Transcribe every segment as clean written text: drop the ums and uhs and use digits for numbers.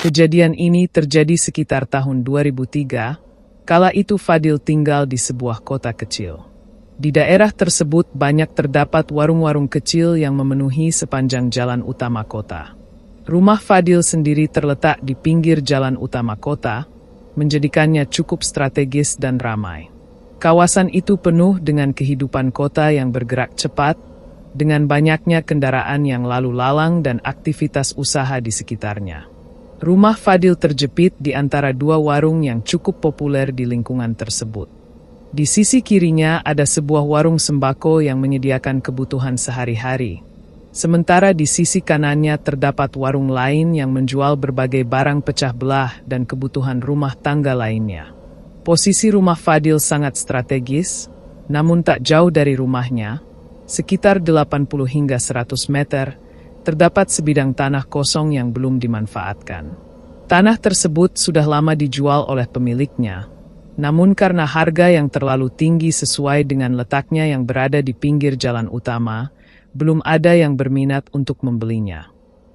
Kejadian ini terjadi sekitar tahun 2003, kala itu Fadil tinggal di sebuah kota kecil. Di daerah tersebut banyak terdapat warung-warung kecil yang memenuhi sepanjang jalan utama kota. Rumah Fadil sendiri terletak di pinggir jalan utama kota, menjadikannya cukup strategis dan ramai. Kawasan itu penuh dengan kehidupan kota yang bergerak cepat, dengan banyaknya kendaraan yang lalu lalang dan aktivitas usaha di sekitarnya. Rumah Fadil terjepit di antara dua warung yang cukup populer di lingkungan tersebut. Di sisi kirinya ada sebuah warung sembako yang menyediakan kebutuhan sehari-hari. Sementara di sisi kanannya terdapat warung lain yang menjual berbagai barang pecah belah dan kebutuhan rumah tangga lainnya. Posisi rumah Fadil sangat strategis, namun tak jauh dari rumahnya, sekitar 80 hingga 100 meter, terdapat sebidang tanah kosong yang belum dimanfaatkan. Tanah tersebut sudah lama dijual oleh pemiliknya, namun karena harga yang terlalu tinggi sesuai dengan letaknya yang berada di pinggir jalan utama, belum ada yang berminat untuk membelinya.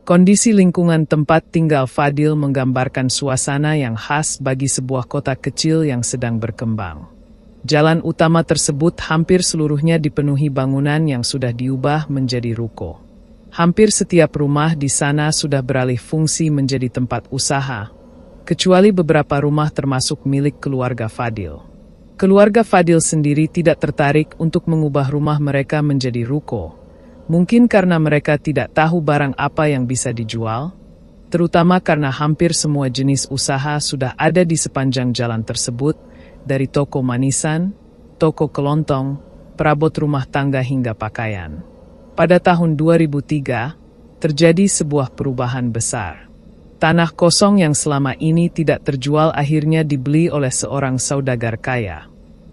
Kondisi lingkungan tempat tinggal Fadil menggambarkan suasana yang khas bagi sebuah kota kecil yang sedang berkembang. Jalan utama tersebut hampir seluruhnya dipenuhi bangunan yang sudah diubah menjadi ruko. Hampir setiap rumah di sana sudah beralih fungsi menjadi tempat usaha, kecuali beberapa rumah termasuk milik keluarga Fadil. Keluarga Fadil sendiri tidak tertarik untuk mengubah rumah mereka menjadi ruko. Mungkin karena mereka tidak tahu barang apa yang bisa dijual, terutama karena hampir semua jenis usaha sudah ada di sepanjang jalan tersebut, dari toko manisan, toko kelontong, perabot rumah tangga hingga pakaian. Pada tahun 2003, terjadi sebuah perubahan besar. Tanah kosong yang selama ini tidak terjual akhirnya dibeli oleh seorang saudagar kaya.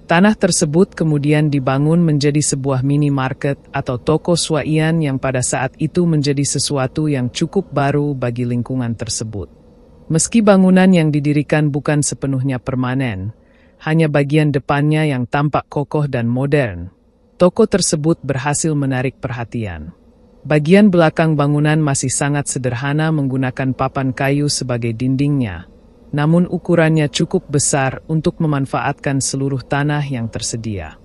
Tanah tersebut kemudian dibangun menjadi sebuah minimarket atau toko swaian yang pada saat itu menjadi sesuatu yang cukup baru bagi lingkungan tersebut. Meski bangunan yang didirikan bukan sepenuhnya permanen, hanya bagian depannya yang tampak kokoh dan modern, toko tersebut berhasil menarik perhatian. Bagian belakang bangunan masih sangat sederhana menggunakan papan kayu sebagai dindingnya, namun ukurannya cukup besar untuk memanfaatkan seluruh tanah yang tersedia.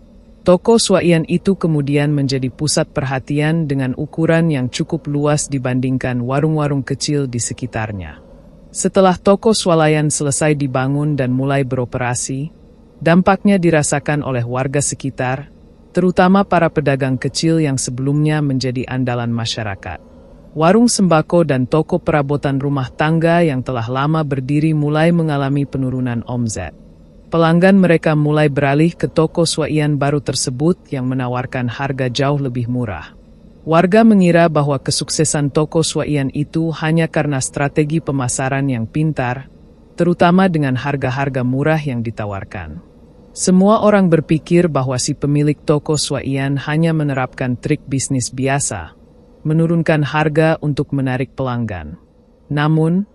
Toko swaian itu kemudian menjadi pusat perhatian dengan ukuran yang cukup luas dibandingkan warung-warung kecil di sekitarnya. Setelah toko swalayan selesai dibangun dan mulai beroperasi, dampaknya dirasakan oleh warga sekitar, terutama para pedagang kecil yang sebelumnya menjadi andalan masyarakat. Warung sembako dan toko perabotan rumah tangga yang telah lama berdiri mulai mengalami penurunan omzet. Pelanggan mereka mulai beralih ke toko swaian baru tersebut yang menawarkan harga jauh lebih murah. Warga mengira bahwa kesuksesan toko swaian itu hanya karena strategi pemasaran yang pintar, terutama dengan harga-harga murah yang ditawarkan. Semua orang berpikir bahwa si pemilik toko swaian hanya menerapkan trik bisnis biasa, menurunkan harga untuk menarik pelanggan. Namun,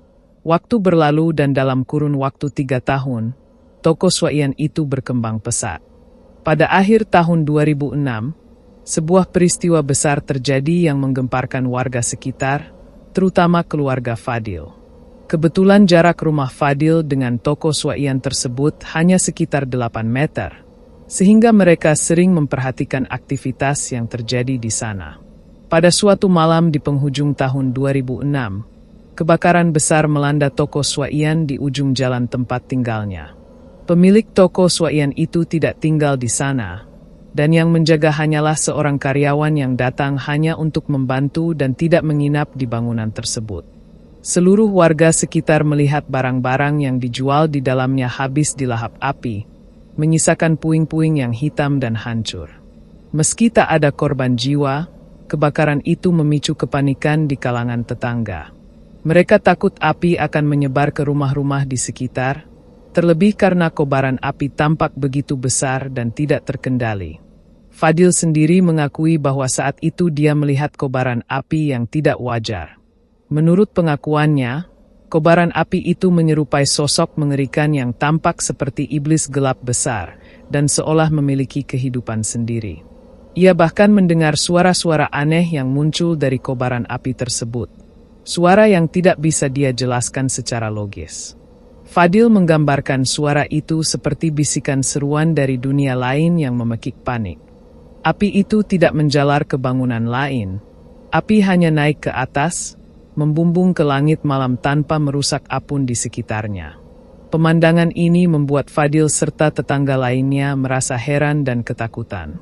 waktu berlalu dan dalam kurun waktu 3 tahun, toko swaian itu berkembang pesat. Pada akhir tahun 2006, sebuah peristiwa besar terjadi yang menggemparkan warga sekitar, terutama keluarga Fadil. Kebetulan jarak rumah Fadil dengan toko swaian tersebut hanya sekitar 8 meter, sehingga mereka sering memperhatikan aktivitas yang terjadi di sana. Pada suatu malam di penghujung tahun 2006, kebakaran besar melanda toko swaian di ujung jalan tempat tinggalnya. Pemilik toko swaian itu tidak tinggal di sana, dan yang menjaga hanyalah seorang karyawan yang datang hanya untuk membantu dan tidak menginap di bangunan tersebut. Seluruh warga sekitar melihat barang-barang yang dijual di dalamnya habis dilahap api, menyisakan puing-puing yang hitam dan hancur. Meski tak ada korban jiwa, kebakaran itu memicu kepanikan di kalangan tetangga. Mereka takut api akan menyebar ke rumah-rumah di sekitar, terlebih karena kobaran api tampak begitu besar dan tidak terkendali. Fadil sendiri mengakui bahwa saat itu dia melihat kobaran api yang tidak wajar. Menurut pengakuannya, kobaran api itu menyerupai sosok mengerikan yang tampak seperti iblis gelap besar dan seolah memiliki kehidupan sendiri. Ia bahkan mendengar suara-suara aneh yang muncul dari kobaran api tersebut. Suara yang tidak bisa dia jelaskan secara logis. Fadil menggambarkan suara itu seperti bisikan seruan dari dunia lain yang memekik panik. Api itu tidak menjalar ke bangunan lain. Api hanya naik ke atas, membumbung ke langit malam tanpa merusak apapun di sekitarnya. Pemandangan ini membuat Fadil serta tetangga lainnya merasa heran dan ketakutan.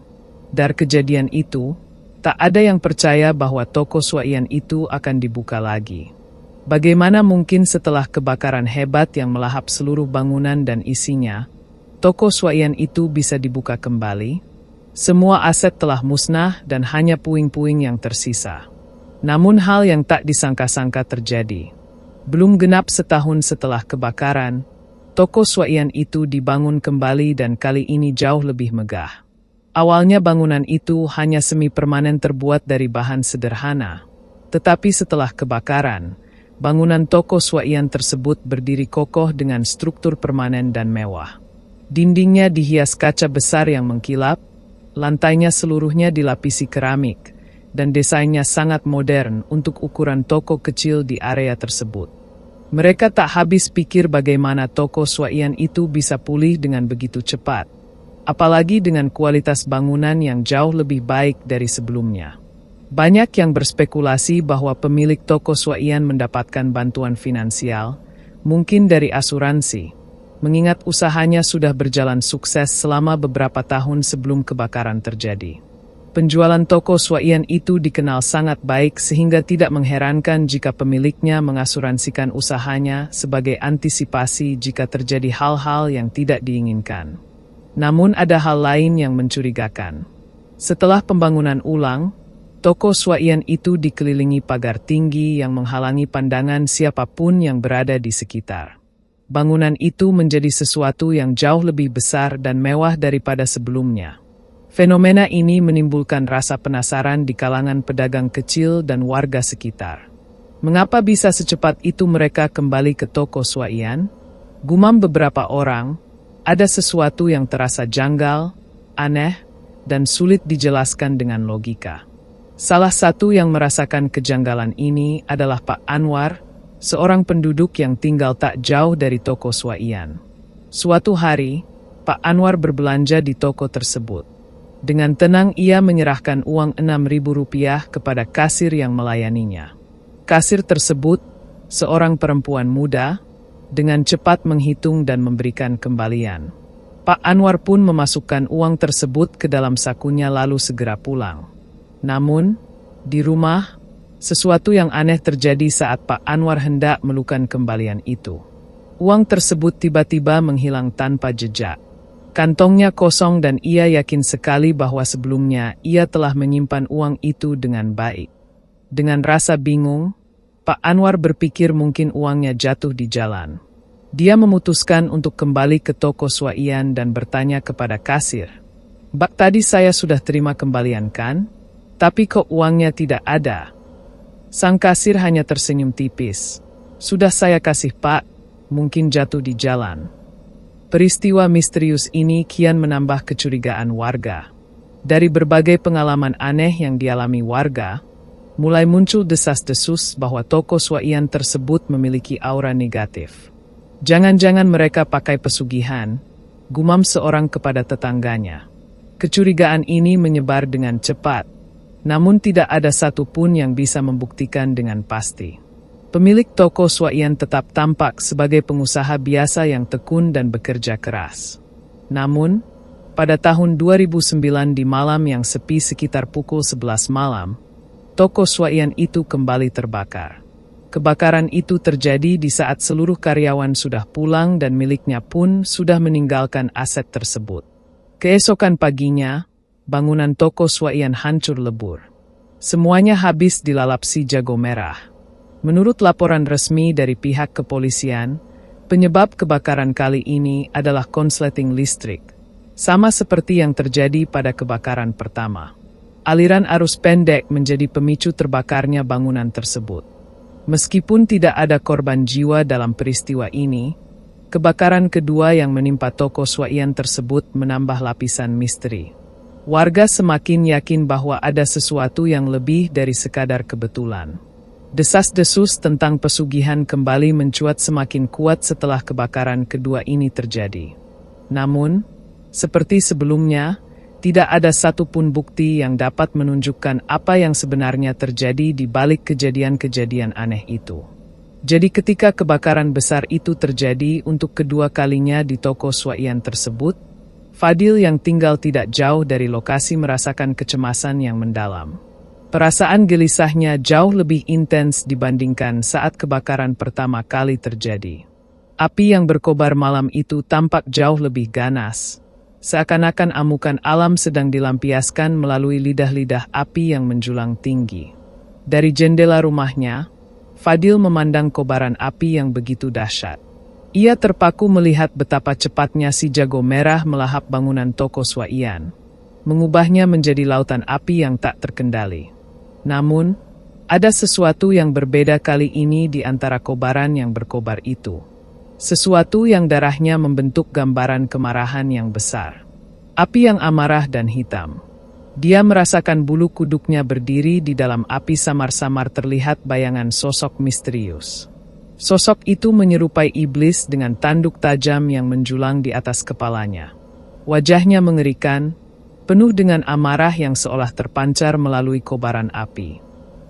Dari kejadian itu, tak ada yang percaya bahwa toko swaian itu akan dibuka lagi. Bagaimana mungkin setelah kebakaran hebat yang melahap seluruh bangunan dan isinya, toko swaian itu bisa dibuka kembali? Semua aset telah musnah dan hanya puing-puing yang tersisa. Namun hal yang tak disangka-sangka terjadi. Belum genap setahun setelah kebakaran, toko swaian itu dibangun kembali dan kali ini jauh lebih megah. Awalnya bangunan itu hanya semi-permanen terbuat dari bahan sederhana. Tetapi setelah kebakaran, bangunan toko swaian tersebut berdiri kokoh dengan struktur permanen dan mewah. Dindingnya dihias kaca besar yang mengkilap, lantainya seluruhnya dilapisi keramik, dan desainnya sangat modern untuk ukuran toko kecil di area tersebut. Mereka tak habis pikir bagaimana toko swaian itu bisa pulih dengan begitu cepat. Apalagi dengan kualitas bangunan yang jauh lebih baik dari sebelumnya. Banyak yang berspekulasi bahwa pemilik toko swaian mendapatkan bantuan finansial, mungkin dari asuransi, mengingat usahanya sudah berjalan sukses selama beberapa tahun sebelum kebakaran terjadi. Penjualan toko swaian itu dikenal sangat baik sehingga tidak mengherankan jika pemiliknya mengasuransikan usahanya sebagai antisipasi jika terjadi hal-hal yang tidak diinginkan. Namun ada hal lain yang mencurigakan. Setelah pembangunan ulang, toko swaian itu dikelilingi pagar tinggi yang menghalangi pandangan siapapun yang berada di sekitar. Bangunan itu menjadi sesuatu yang jauh lebih besar dan mewah daripada sebelumnya. Fenomena ini menimbulkan rasa penasaran di kalangan pedagang kecil dan warga sekitar. Mengapa bisa secepat itu mereka kembali ke toko swaian? Gumam beberapa orang, ada sesuatu yang terasa janggal, aneh, dan sulit dijelaskan dengan logika. Salah satu yang merasakan kejanggalan ini adalah Pak Anwar, seorang penduduk yang tinggal tak jauh dari toko swaian. Suatu hari, Pak Anwar berbelanja di toko tersebut. Dengan tenang ia menyerahkan uang Rp6.000 kepada kasir yang melayaninya. Kasir tersebut, seorang perempuan muda, dengan cepat menghitung dan memberikan kembalian. Pak Anwar pun memasukkan uang tersebut ke dalam sakunya lalu segera pulang. Namun, di rumah, sesuatu yang aneh terjadi saat Pak Anwar hendak melakukan kembalian itu. Uang tersebut tiba-tiba menghilang tanpa jejak. Kantongnya kosong dan ia yakin sekali bahwa sebelumnya ia telah menyimpan uang itu dengan baik. Dengan rasa bingung, Pak Anwar berpikir mungkin uangnya jatuh di jalan. Dia memutuskan untuk kembali ke toko swaian dan bertanya kepada kasir. "Bak, tadi saya sudah terima kembalian kan? Tapi kok uangnya tidak ada?" Sang kasir hanya tersenyum tipis. "Sudah saya kasih Pak, mungkin jatuh di jalan." Peristiwa misterius ini kian menambah kecurigaan warga. Dari berbagai pengalaman aneh yang dialami warga, mulai muncul desas-desus bahwa toko swaian tersebut memiliki aura negatif. Jangan-jangan mereka pakai pesugihan, gumam seorang kepada tetangganya. Kecurigaan ini menyebar dengan cepat, namun tidak ada satupun yang bisa membuktikan dengan pasti. Pemilik toko swaian tetap tampak sebagai pengusaha biasa yang tekun dan bekerja keras. Namun, pada tahun 2009 di malam yang sepi sekitar pukul 11 malam, toko swaian itu kembali terbakar. Kebakaran itu terjadi di saat seluruh karyawan sudah pulang dan miliknya pun sudah meninggalkan aset tersebut. Keesokan paginya, bangunan toko swaian hancur lebur. Semuanya habis dilalap si jago merah. Menurut laporan resmi dari pihak kepolisian, penyebab kebakaran kali ini adalah konsleting listrik. Sama seperti yang terjadi pada kebakaran pertama. Aliran arus pendek menjadi pemicu terbakarnya bangunan tersebut. Meskipun tidak ada korban jiwa dalam peristiwa ini, kebakaran kedua yang menimpa toko swaian tersebut menambah lapisan misteri. Warga semakin yakin bahwa ada sesuatu yang lebih dari sekadar kebetulan. Desas-desus tentang pesugihan kembali mencuat semakin kuat setelah kebakaran kedua ini terjadi. Namun, seperti sebelumnya, tidak ada satupun bukti yang dapat menunjukkan apa yang sebenarnya terjadi di balik kejadian-kejadian aneh itu. Jadi ketika kebakaran besar itu terjadi untuk kedua kalinya di toko swaian tersebut, Fadil yang tinggal tidak jauh dari lokasi merasakan kecemasan yang mendalam. Perasaan gelisahnya jauh lebih intens dibandingkan saat kebakaran pertama kali terjadi. Api yang berkobar malam itu tampak jauh lebih ganas. Seakan-akan amukan alam sedang dilampiaskan melalui lidah-lidah api yang menjulang tinggi. Dari jendela rumahnya, Fadil memandang kobaran api yang begitu dahsyat. Ia terpaku melihat betapa cepatnya si jago merah melahap bangunan toko swaian, mengubahnya menjadi lautan api yang tak terkendali. Namun, ada sesuatu yang berbeda kali ini di antara kobaran yang berkobar itu. Sesuatu yang darahnya membentuk gambaran kemarahan yang besar. Api yang amarah dan hitam. Dia merasakan bulu kuduknya berdiri di dalam api, samar-samar terlihat bayangan sosok misterius. Sosok itu menyerupai iblis dengan tanduk tajam yang menjulang di atas kepalanya. Wajahnya mengerikan, penuh dengan amarah yang seolah terpancar melalui kobaran api.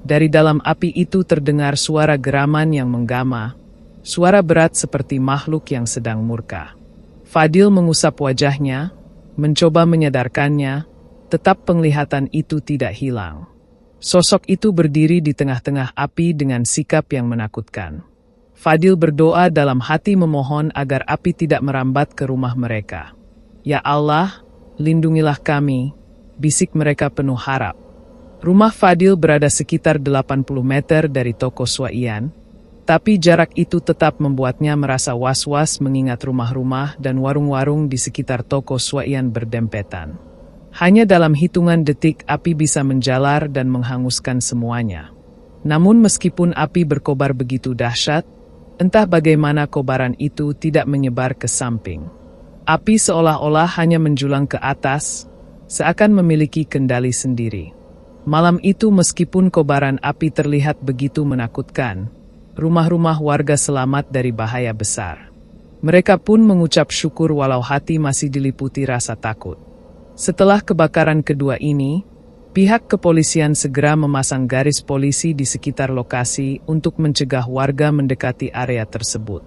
Dari dalam api itu terdengar suara geraman yang menggama, suara berat seperti makhluk yang sedang murka. Fadil mengusap wajahnya, mencoba menyadarkannya, tetap penglihatan itu tidak hilang. Sosok itu berdiri di tengah-tengah api dengan sikap yang menakutkan. Fadil berdoa dalam hati memohon agar api tidak merambat ke rumah mereka. Ya Allah, lindungilah kami, bisik mereka penuh harap. Rumah Fadil berada sekitar 80 meter dari toko swaian, tapi jarak itu tetap membuatnya merasa was-was mengingat rumah-rumah dan warung-warung di sekitar toko swaian berdempetan. Hanya dalam hitungan detik api bisa menjalar dan menghanguskan semuanya. Namun meskipun api berkobar begitu dahsyat, entah bagaimana kobaran itu tidak menyebar ke samping. Api seolah-olah hanya menjulang ke atas, seakan memiliki kendali sendiri. Malam itu meskipun kobaran api terlihat begitu menakutkan, rumah-rumah warga selamat dari bahaya besar. Mereka pun mengucap syukur walau hati masih diliputi rasa takut. Setelah kebakaran kedua ini, pihak kepolisian segera memasang garis polisi di sekitar lokasi untuk mencegah warga mendekati area tersebut.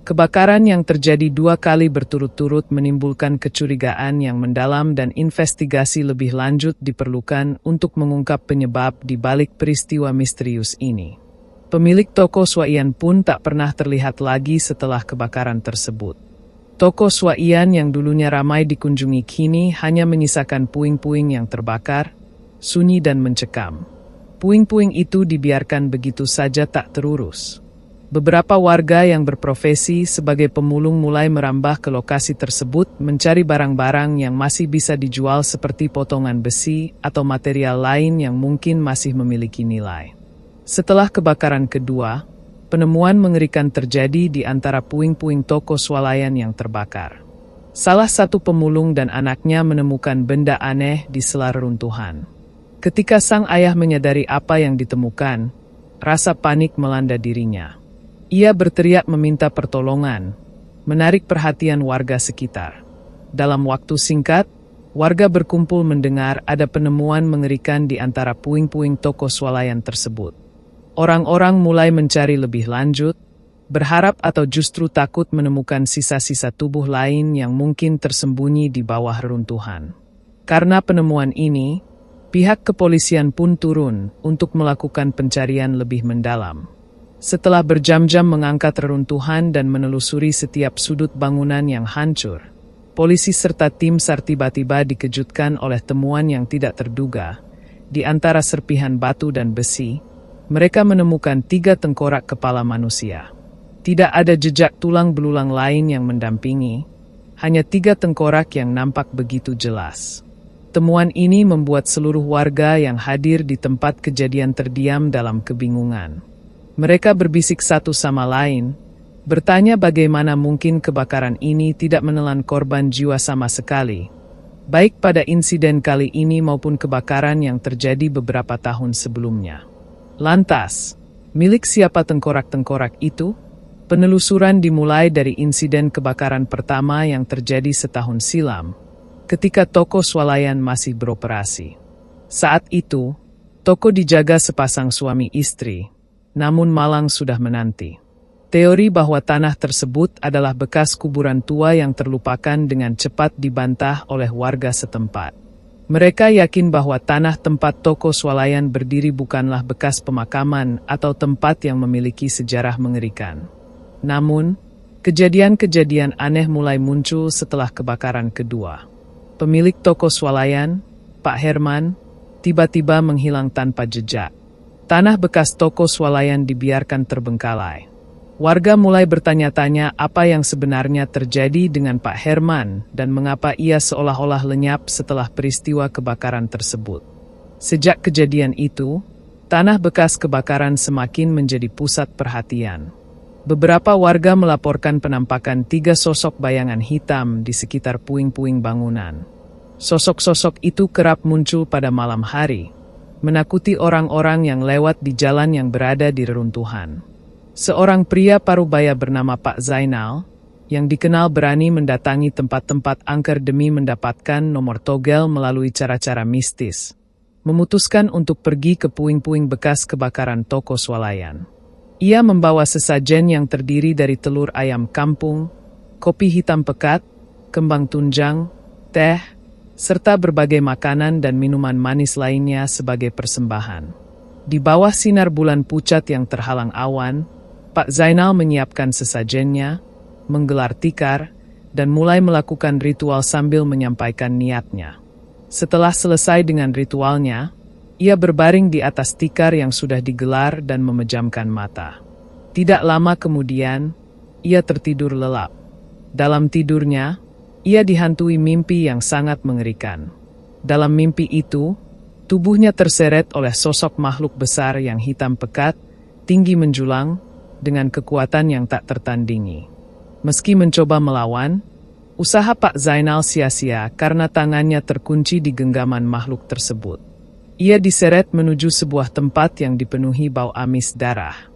Kebakaran yang terjadi 2 kali berturut-turut menimbulkan kecurigaan yang mendalam dan investigasi lebih lanjut diperlukan untuk mengungkap penyebab di balik peristiwa misterius ini. Pemilik toko swaian pun tak pernah terlihat lagi setelah kebakaran tersebut. Toko swaian yang dulunya ramai dikunjungi kini hanya menyisakan puing-puing yang terbakar, sunyi dan mencekam. Puing-puing itu dibiarkan begitu saja tak terurus. Beberapa warga yang berprofesi sebagai pemulung mulai merambah ke lokasi tersebut mencari barang-barang yang masih bisa dijual seperti potongan besi atau material lain yang mungkin masih memiliki nilai. Setelah kebakaran kedua, penemuan mengerikan terjadi di antara puing-puing toko swalayan yang terbakar. Salah satu pemulung dan anaknya menemukan benda aneh di sela reruntuhan. Ketika sang ayah menyadari apa yang ditemukan, rasa panik melanda dirinya. Ia berteriak meminta pertolongan, menarik perhatian warga sekitar. Dalam waktu singkat, warga berkumpul mendengar ada penemuan mengerikan di antara puing-puing toko swalayan tersebut. Orang-orang mulai mencari lebih lanjut, berharap atau justru takut menemukan sisa-sisa tubuh lain yang mungkin tersembunyi di bawah reruntuhan. Karena penemuan ini, pihak kepolisian pun turun untuk melakukan pencarian lebih mendalam. Setelah berjam-jam mengangkat reruntuhan dan menelusuri setiap sudut bangunan yang hancur, polisi serta tim SAR tiba-tiba dikejutkan oleh temuan yang tidak terduga. Di antara serpihan batu dan besi, mereka menemukan 3 tengkorak kepala manusia. Tidak ada jejak tulang belulang lain yang mendampingi, hanya 3 tengkorak yang nampak begitu jelas. Temuan ini membuat seluruh warga yang hadir di tempat kejadian terdiam dalam kebingungan. Mereka berbisik satu sama lain, bertanya bagaimana mungkin kebakaran ini tidak menelan korban jiwa sama sekali. baik pada insiden kali ini maupun kebakaran yang terjadi beberapa tahun sebelumnya. Lantas, milik siapa tengkorak-tengkorak itu? Penelusuran dimulai dari insiden kebakaran pertama yang terjadi setahun silam, ketika toko swalayan masih beroperasi. Saat itu, toko dijaga sepasang suami istri, namun malang sudah menanti. Teori bahwa tanah tersebut adalah bekas kuburan tua yang terlupakan dengan cepat dibantah oleh warga setempat. Mereka yakin bahwa tanah tempat toko swalayan berdiri bukanlah bekas pemakaman atau tempat yang memiliki sejarah mengerikan. Namun, kejadian-kejadian aneh mulai muncul setelah kebakaran kedua. Pemilik toko swalayan, Pak Herman, tiba-tiba menghilang tanpa jejak. Tanah bekas toko swalayan dibiarkan terbengkalai. Warga mulai bertanya-tanya apa yang sebenarnya terjadi dengan Pak Herman dan mengapa ia seolah-olah lenyap setelah peristiwa kebakaran tersebut. Sejak kejadian itu, tanah bekas kebakaran semakin menjadi pusat perhatian. Beberapa warga melaporkan penampakan 3 sosok bayangan hitam di sekitar puing-puing bangunan. Sosok-sosok itu kerap muncul pada malam hari, menakuti orang-orang yang lewat di jalan yang berada di reruntuhan. Seorang pria parubaya bernama Pak Zainal, yang dikenal berani mendatangi tempat-tempat angker demi mendapatkan nomor togel melalui cara-cara mistis, memutuskan untuk pergi ke puing-puing bekas kebakaran toko swalayan. Ia membawa sesajen yang terdiri dari telur ayam kampung, kopi hitam pekat, kembang tunjang, teh, serta berbagai makanan dan minuman manis lainnya sebagai persembahan. Di bawah sinar bulan pucat yang terhalang awan, Pak Zainal menyiapkan sesajennya, menggelar tikar, dan mulai melakukan ritual sambil menyampaikan niatnya. Setelah selesai dengan ritualnya, ia berbaring di atas tikar yang sudah digelar dan memejamkan mata. Tidak lama kemudian, ia tertidur lelap. Dalam tidurnya, ia dihantui mimpi yang sangat mengerikan. Dalam mimpi itu, tubuhnya terseret oleh sosok makhluk besar yang hitam pekat, tinggi menjulang, dengan kekuatan yang tak tertandingi. Meski mencoba melawan, usaha Pak Zainal sia-sia karena tangannya terkunci di genggaman makhluk tersebut. Ia diseret menuju sebuah tempat yang dipenuhi bau amis darah.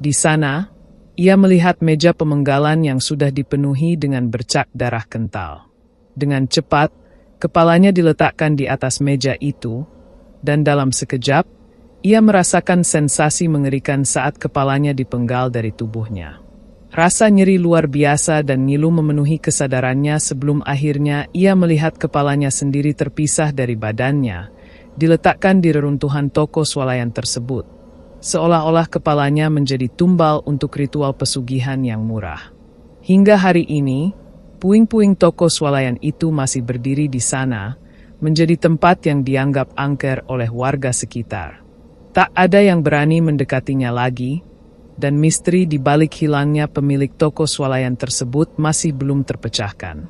Di sana, ia melihat meja pemenggalan yang sudah dipenuhi dengan bercak darah kental. Dengan cepat, kepalanya diletakkan di atas meja itu, dan dalam sekejap, ia merasakan sensasi mengerikan saat kepalanya dipenggal dari tubuhnya. Rasa nyeri luar biasa dan ngilu memenuhi kesadarannya sebelum akhirnya ia melihat kepalanya sendiri terpisah dari badannya, diletakkan di reruntuhan toko swalayan tersebut. Seolah-olah kepalanya menjadi tumbal untuk ritual pesugihan yang murah. Hingga hari ini, puing-puing toko swalayan itu masih berdiri di sana, menjadi tempat yang dianggap angker oleh warga sekitar. Tak ada yang berani mendekatinya lagi, dan misteri di balik hilangnya pemilik toko swalayan tersebut masih belum terpecahkan.